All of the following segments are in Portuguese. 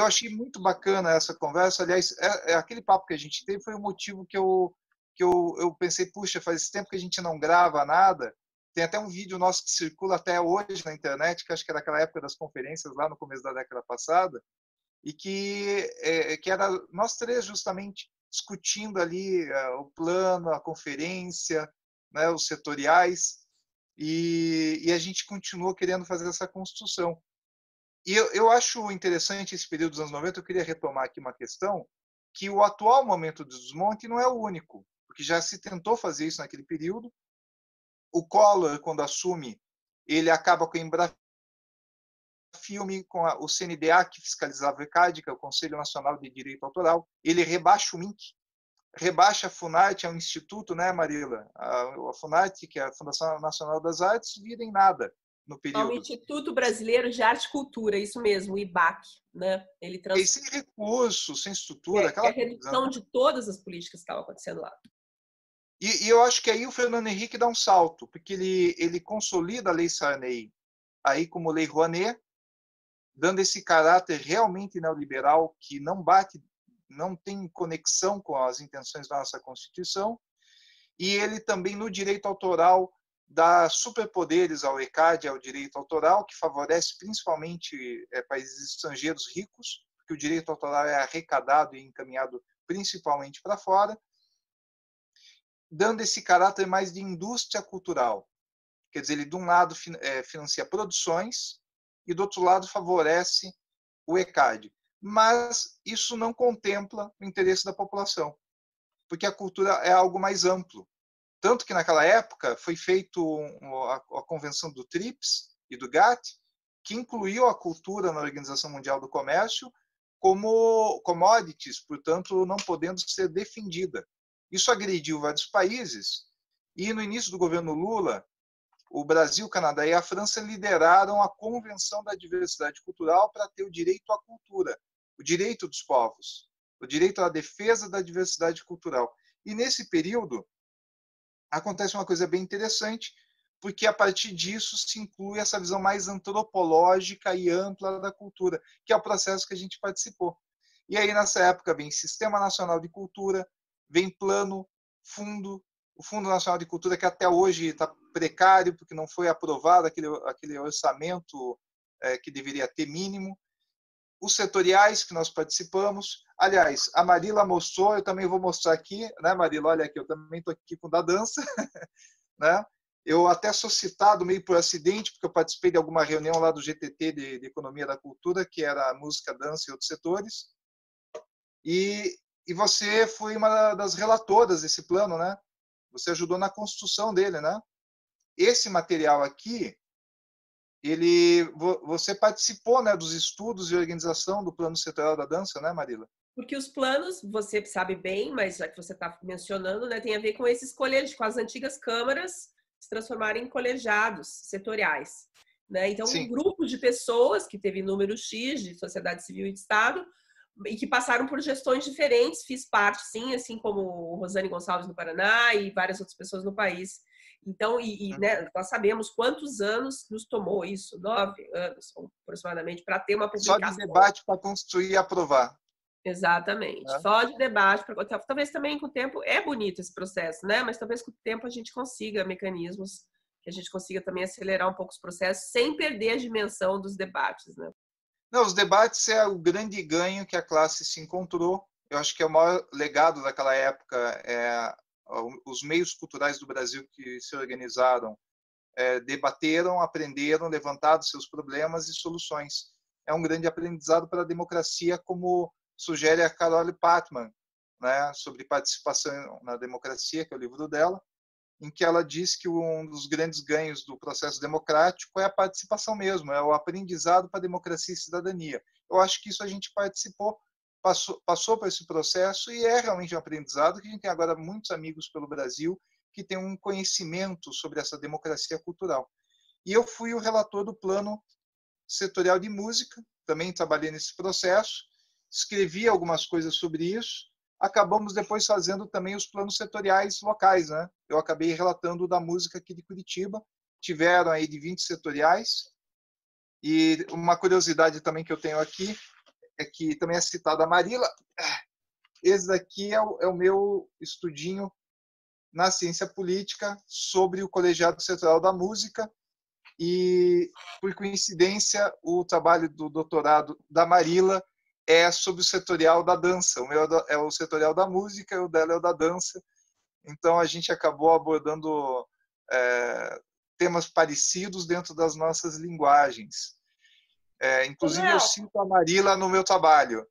eu achei muito bacana essa conversa. Aliás, aquele papo que a gente teve foi o motivo que eu pensei, puxa, faz tempo que a gente não grava nada. Tem até um vídeo nosso que circula até hoje na internet, que acho que era aquela época das conferências, lá no começo da década passada, e que era nós três justamente discutindo ali o plano, a conferência, né, os setoriais, e a gente continuou querendo fazer essa construção. E eu acho interessante esse período dos anos 90, eu queria retomar aqui uma questão, que o atual momento do desmonte não é o único, porque já se tentou fazer isso naquele período. O Collor, quando assume, ele acaba com a Embrafilme, com o CNDA, que fiscalizava o ECAD, que é o Conselho Nacional de Direito Autoral. Ele rebaixa o MINC, rebaixa a Funarte, é um instituto, né, Marila? A Funarte, que é a Fundação Nacional das Artes, vira em nada no O período. Instituto Brasileiro de Arte e Cultura, isso mesmo, o IBAC, né? Ele E sem recursos, sem estrutura, é aquela a coisa, redução né? de todas as políticas que estavam acontecendo lá. E eu acho que aí o Fernando Henrique dá um salto, porque ele consolida a Lei Sarney aí como Lei Rouanet, dando esse caráter realmente neoliberal que não bate, não tem conexão com as intenções da nossa Constituição, e ele também no direito autoral dá superpoderes ao ECAD, ao direito autoral, que favorece principalmente países estrangeiros ricos, porque o direito autoral é arrecadado e encaminhado principalmente para fora, dando esse caráter mais de indústria cultural. Quer dizer, ele de um lado financia produções e do outro lado favorece o ECAD. Mas isso não contempla o interesse da população, porque a cultura é algo mais amplo. Tanto que naquela época foi feito a convenção do TRIPS e do GATT, que incluiu a cultura na Organização Mundial do Comércio como commodities, portanto, não podendo ser defendida. Isso agrediu vários países, e no início do governo Lula, o Brasil, o Canadá e a França lideraram a Convenção da Diversidade Cultural para ter o direito à cultura, o direito dos povos, o direito à defesa da diversidade cultural. E nesse período, acontece uma coisa bem interessante, porque a partir disso se inclui essa visão mais antropológica e ampla da cultura, que é o processo que a gente participou. E aí, nessa época, vem Sistema Nacional de Cultura, vem plano, fundo, o Fundo Nacional de Cultura, que até hoje está precário, porque não foi aprovado aquele orçamento que deveria ter mínimo. Os setoriais que nós participamos. Aliás, a Marila mostrou, eu também vou mostrar aqui, né, Marila? Olha aqui, eu também estou aqui com o da dança, né? Eu até sou citado meio por acidente, porque eu participei de alguma reunião lá do GTT de Economia da Cultura, que era música, dança e outros setores. E você foi uma das relatoras desse plano, né? Você ajudou na construção dele, né? Esse material aqui, você participou, né, dos estudos e organização do Plano Setorial da Dança, né, Marila? Porque os planos, você sabe bem, mas já que você está mencionando, né, tem a ver com esses colégios, com as antigas câmaras se transformarem em colegiados setoriais. Né? Então, um Sim. grupo de pessoas que teve número X de sociedade civil e de Estado e que passaram por gestões diferentes, fiz parte, sim, assim como Rosane Gonçalves no Paraná e várias outras pessoas no país. Então, né, nós sabemos quantos anos nos tomou isso, 9 anos aproximadamente, para ter uma Só de publicação. debate para construir e aprovar. Exatamente. Só de debate. Talvez também com o tempo é bonito esse processo, né? Mas talvez com o tempo a gente consiga mecanismos que a gente consiga também acelerar um pouco os processos sem perder a dimensão dos debates, né? Não, os debates é o grande ganho que a classe se encontrou. Eu acho que é o maior legado daquela época os meios culturais do Brasil que se organizaram, debateram, aprenderam, levantaram seus problemas e soluções. É um grande aprendizado para a democracia, como sugere a Carole Patman, né, sobre participação na democracia, que é o livro dela, em que ela diz que um dos grandes ganhos do processo democrático é a participação mesmo, é o aprendizado para a democracia e cidadania. Eu acho que isso a gente participou, passou por esse processo e é realmente um aprendizado, que a gente tem agora muitos amigos pelo Brasil que têm um conhecimento sobre essa democracia cultural. E eu fui o relator do Plano Setorial de Música, também trabalhei nesse processo, escrevi algumas coisas sobre isso. Acabamos depois fazendo também os planos setoriais locais, né? Eu acabei relatando da música aqui de Curitiba, tiveram aí de 20 setoriais, e uma curiosidade também que eu tenho aqui que também é citado a Marila. Esse daqui é o meu estudinho na ciência política sobre o Colegiado Setorial da Música e, por coincidência, o trabalho do doutorado da Marila é sobre o setorial da dança. O meu é o setorial da música e o dela é o da dança. Então, a gente acabou abordando temas parecidos dentro das nossas linguagens. Inclusive, eu Léo, cito a Marila no meu trabalho.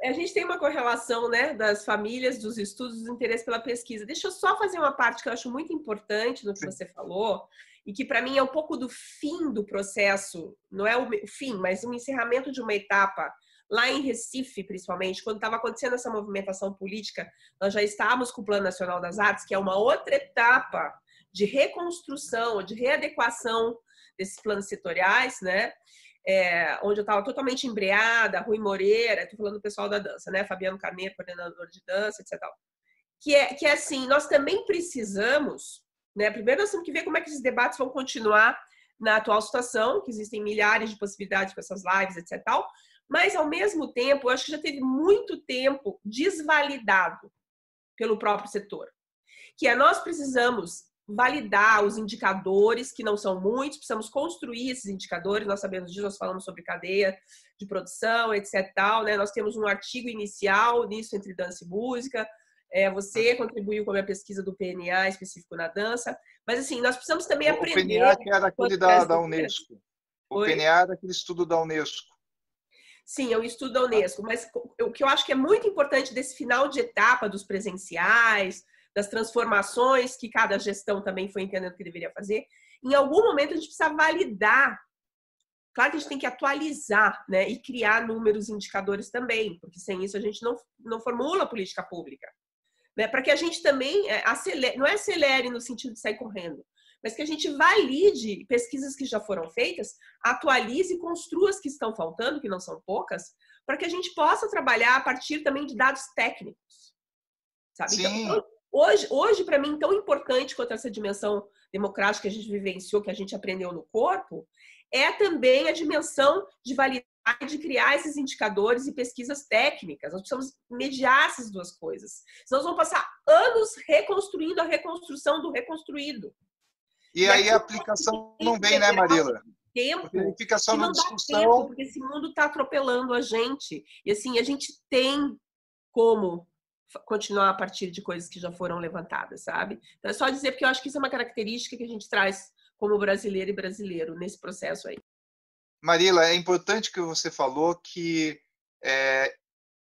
a gente tem uma correlação, né, das famílias, dos estudos, do interesse pela pesquisa. Deixa eu só fazer uma parte que eu acho muito importante no que você falou, e que para mim é um pouco do fim do processo, não é o fim, mas o encerramento de uma etapa. Lá em Recife, principalmente, quando estava acontecendo essa movimentação política, nós já estávamos com o Plano Nacional das Artes, que é uma outra etapa de reconstrução, de readequação desses planos setoriais, né? Onde eu estava totalmente embreada, Rui Moreira, estou falando do pessoal da dança, né? Fabiano Carneiro, coordenador de dança, etc. Que é assim, nós também precisamos, né? Primeiro nós temos que ver como é que esses debates vão continuar na atual situação, que existem milhares de possibilidades com essas lives, etc. Mas, ao mesmo tempo, eu acho que já teve muito tempo desvalidado pelo próprio setor. Que nós precisamos validar os indicadores, que não são muitos, precisamos construir esses indicadores, nós sabemos disso, nós falamos sobre cadeia de produção, etc. Tal, né? Nós temos um artigo inicial nisso entre dança e música, você contribuiu com a minha pesquisa do PNA específico na dança, mas assim, nós precisamos também aprender... O PNA que era aquele da Unesco. O PNA era aquele estudo da Unesco. Sim, é um estudo da Unesco, mas o que eu acho que é muito importante desse final de etapa dos presenciais, das transformações que cada gestão também foi entendendo que deveria fazer, em algum momento a gente precisa validar. Claro que a gente tem que atualizar, né, e criar números e indicadores também, porque sem isso a gente não formula política pública. Né, para que a gente também acelere, não é acelere no sentido de sair correndo, mas que a gente valide pesquisas que já foram feitas, atualize e construa as que estão faltando, que não são poucas, para que a gente possa trabalhar a partir também de dados técnicos. Sabe? Então, hoje para mim, tão importante quanto essa dimensão democrática que a gente vivenciou, que a gente aprendeu no corpo, é também a dimensão de validar e de criar esses indicadores e pesquisas técnicas. Nós precisamos mediar essas duas coisas. Senão nós vamos passar anos reconstruindo a reconstrução do reconstruído. E aí a aplicação não vem, né, Marila? Tempo, fica só na discussão. Tempo, porque esse mundo está atropelando a gente. E assim, a gente tem como continuar a partir de coisas que já foram levantadas, sabe? Então é só dizer, porque eu acho que isso é uma característica que a gente traz como brasileira e brasileiro nesse processo aí. Marila, é importante que você falou que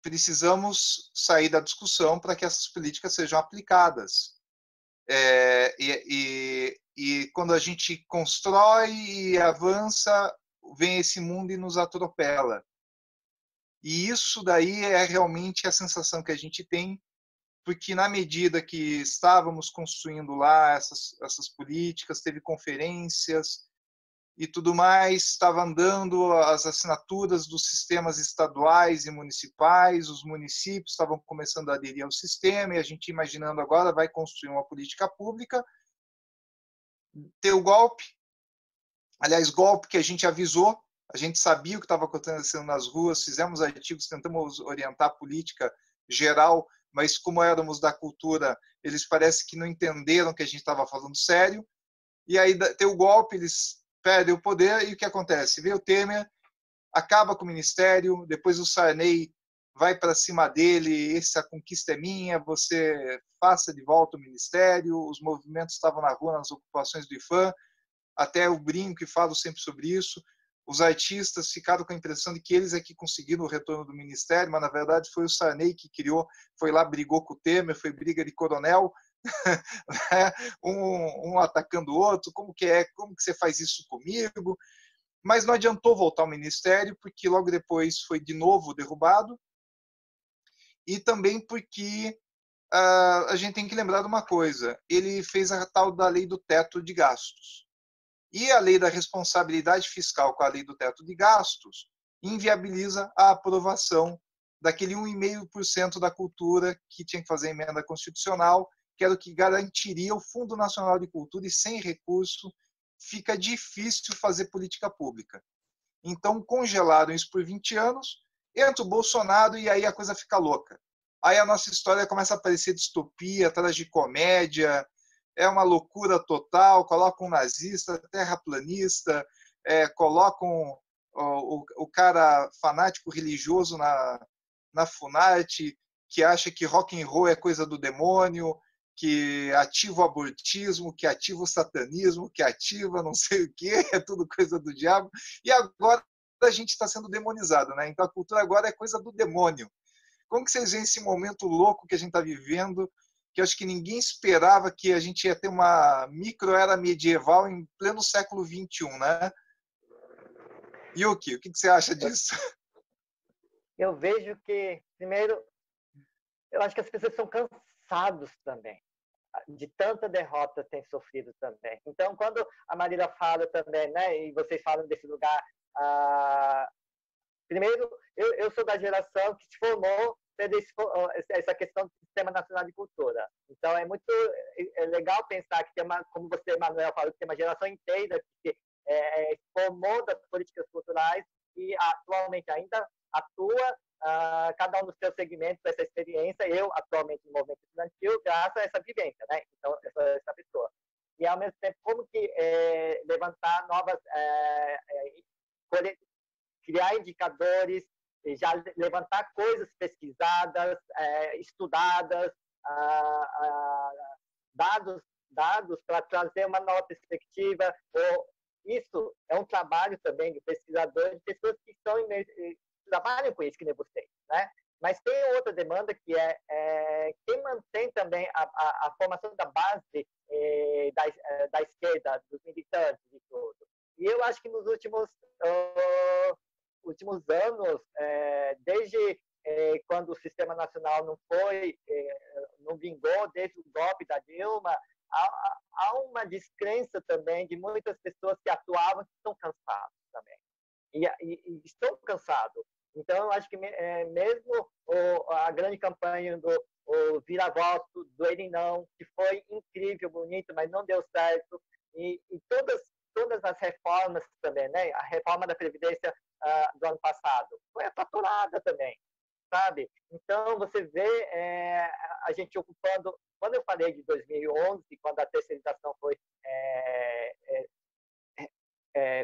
precisamos sair da discussão para que essas políticas sejam aplicadas. E quando a gente constrói e avança, vem esse mundo e nos atropela. E isso daí é realmente a sensação que a gente tem, porque na medida que estávamos construindo lá essas políticas, teve conferências e tudo mais, estava andando as assinaturas dos sistemas estaduais e municipais, os municípios estavam começando a aderir ao sistema, e a gente imaginando agora vai construir uma política pública, ter o golpe, aliás, golpe que a gente avisou, a gente sabia o que estava acontecendo nas ruas, fizemos artigos, tentamos orientar a política geral, mas como éramos da cultura, eles parece que não entenderam que a gente estava falando sério, e aí tem o golpe, eles perdem o poder, e o que acontece? Vem o Temer, acaba com o ministério, depois o Sarney vai para cima dele, essa conquista é minha, você faça de volta o ministério, os movimentos estavam na rua, nas ocupações do IFAM, até o Brinco que falo sempre sobre isso, os artistas ficaram com a impressão de que eles é que conseguiram o retorno do ministério, mas na verdade foi o Sarney que criou, foi lá, brigou com o Temer, foi briga de coronel, um atacando o outro, como que você faz isso comigo? Mas não adiantou voltar ao ministério, porque logo depois foi de novo derrubado, e também porque a gente tem que lembrar de uma coisa, ele fez a tal da lei do teto de gastos. E a lei da responsabilidade fiscal com a lei do teto de gastos inviabiliza a aprovação daquele 1,5% da cultura que tinha que fazer emenda constitucional, que era o que garantiria o Fundo Nacional de Cultura, e sem recurso fica difícil fazer política pública. Então, congelaram isso por 20 anos, entra o Bolsonaro e aí a coisa fica louca. Aí a nossa história começa a parecer distopia, tragicomédia, é uma loucura total, colocam um nazista, terraplanista, colocam o cara fanático religioso na Funarte, que acha que rock and roll é coisa do demônio, que ativa o abortismo, que ativa o satanismo, que ativa não sei o que, é tudo coisa do diabo. E agora a gente está sendo demonizado, né? Então a cultura agora é coisa do demônio. Como que vocês veem esse momento louco que a gente está vivendo, que eu acho que ninguém esperava que a gente ia ter uma micro-era medieval em pleno século XXI, né? Yuki, o que você acha disso? Eu vejo que, primeiro, eu acho que as pessoas são cansadas também, de tanta derrota que têm sofrido também. Então, quando a Marília fala também, né, e vocês falam desse lugar, primeiro, eu sou da geração que se formou essa questão do Sistema Nacional de Cultura. Então, é muito legal pensar que tem como você, Manuel, falou, que tem uma geração inteira que se formou das políticas culturais e atualmente ainda atua, cada um dos seus segmentos, essa experiência, eu atualmente no movimento estudantil, graças a essa vivência, né? Então, essa pessoa. E, ao mesmo tempo, como que levantar novas, criar indicadores, já levantar coisas pesquisadas, estudadas, dados para trazer uma nova perspectiva. Isso é um trabalho também de pesquisadores, de pessoas que trabalham com isso, que nem vocês, né? Mas tem outra demanda que quem mantém também a formação da base da esquerda, dos militantes e tudo. E eu acho que nos últimos anos, desde quando o Sistema Nacional não vingou, desde o golpe da Dilma, há uma descrença também de muitas pessoas que atuavam que estão cansados também. E estão cansados. Então, eu acho que mesmo a grande campanha do Vira-Voto, do Ele Não, que foi incrível, bonito, mas não deu certo, e todas as reformas também, né? A reforma da Previdência do ano passado foi atratorada também, sabe? Então, você vê a gente ocupando... Quando eu falei de 2011, quando a terceirização foi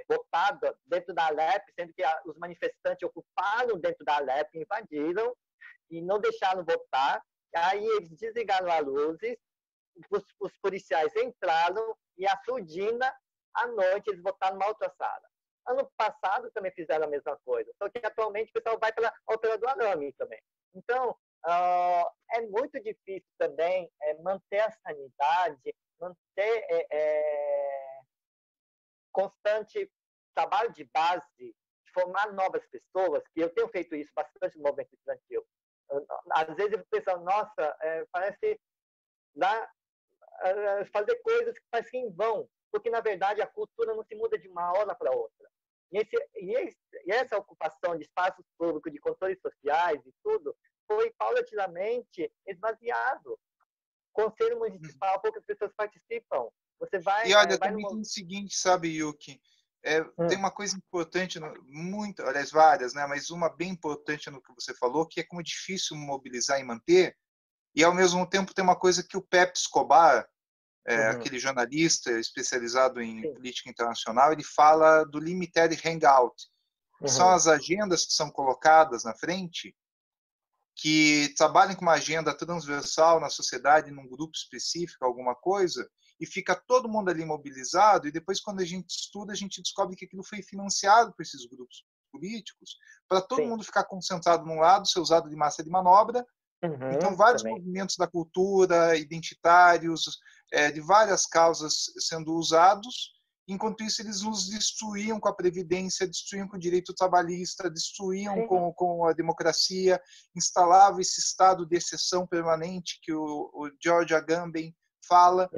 votada dentro da Alep, sendo que os manifestantes ocuparam dentro da Alep, invadiram e não deixaram votar. Aí eles desligaram as luzes, os policiais entraram e a surdina, à noite, eles votaram numa outra sala. Ano passado também fizeram a mesma coisa, só que atualmente o pessoal vai pela altura do arame também. Então, é muito difícil também manter a sanidade, manter constante trabalho de base, de formar novas pessoas, que eu tenho feito isso bastante no movimento estudantil. Às vezes eu penso, nossa, parece fazer coisas que parecem em vão, porque, na verdade, a cultura não se muda de uma hora para outra. E essa ocupação de espaços públicos, de controles sociais e tudo, foi paulatinamente esvaziado. Conselho municipal, poucas pessoas participam. Você vai... E olha, também tem o seguinte, sabe, Yuki? Tem uma coisa importante, muito, aliás, várias, né? Mas uma bem importante no que você falou, que é como é difícil mobilizar e manter, e ao mesmo tempo tem uma coisa que o Pepe Escobar, aquele jornalista especializado em política internacional, ele fala do limited hangout, que são as agendas que são colocadas na frente, que trabalham com uma agenda transversal na sociedade, num grupo específico, alguma coisa, e fica todo mundo ali mobilizado, e depois, quando a gente estuda, a gente descobre que aquilo foi financiado por esses grupos políticos, para todo mundo ficar concentrado num lado, ser usado de massa de manobra. Então, vários movimentos da cultura, identitários, de várias causas sendo usados. Enquanto isso, eles nos destruíam com a Previdência, destruíam com o direito trabalhista, destruíam com a democracia, instalavam esse estado de exceção permanente que o George Agamben fala,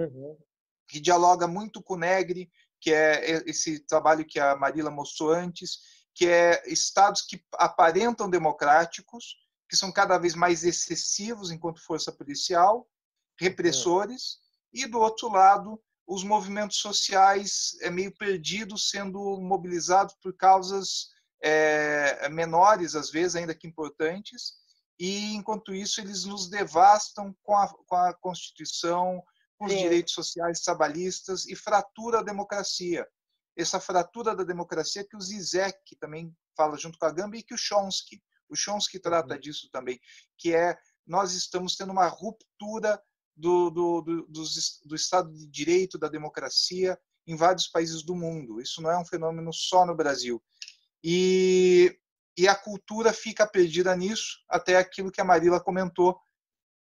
que dialoga muito com o Negri, que é esse trabalho que a Marila mostrou antes, que é estados que aparentam democráticos, que são cada vez mais excessivos enquanto força policial, repressores, e do outro lado, os movimentos sociais meio perdidos, sendo mobilizados por causas menores, às vezes, ainda que importantes, e, enquanto isso, eles nos devastam com a Constituição, com os direitos sociais trabalhistas e fratura a democracia. Essa fratura da democracia que o Zizek também fala junto com a Gambia e que o Chomsky trata disso também, que nós estamos tendo uma ruptura do Estado de Direito, da democracia, em vários países do mundo. Isso não é um fenômeno só no Brasil. E a cultura fica perdida nisso, até aquilo que a Marila comentou,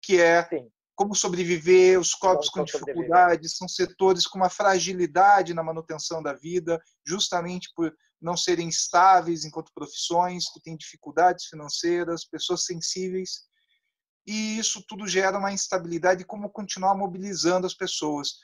que é como sobreviver, os corpos com dificuldades, são setores com uma fragilidade na manutenção da vida, justamente por não serem estáveis enquanto profissões, que têm dificuldades financeiras, pessoas sensíveis, e isso tudo gera uma instabilidade, como continuar mobilizando as pessoas.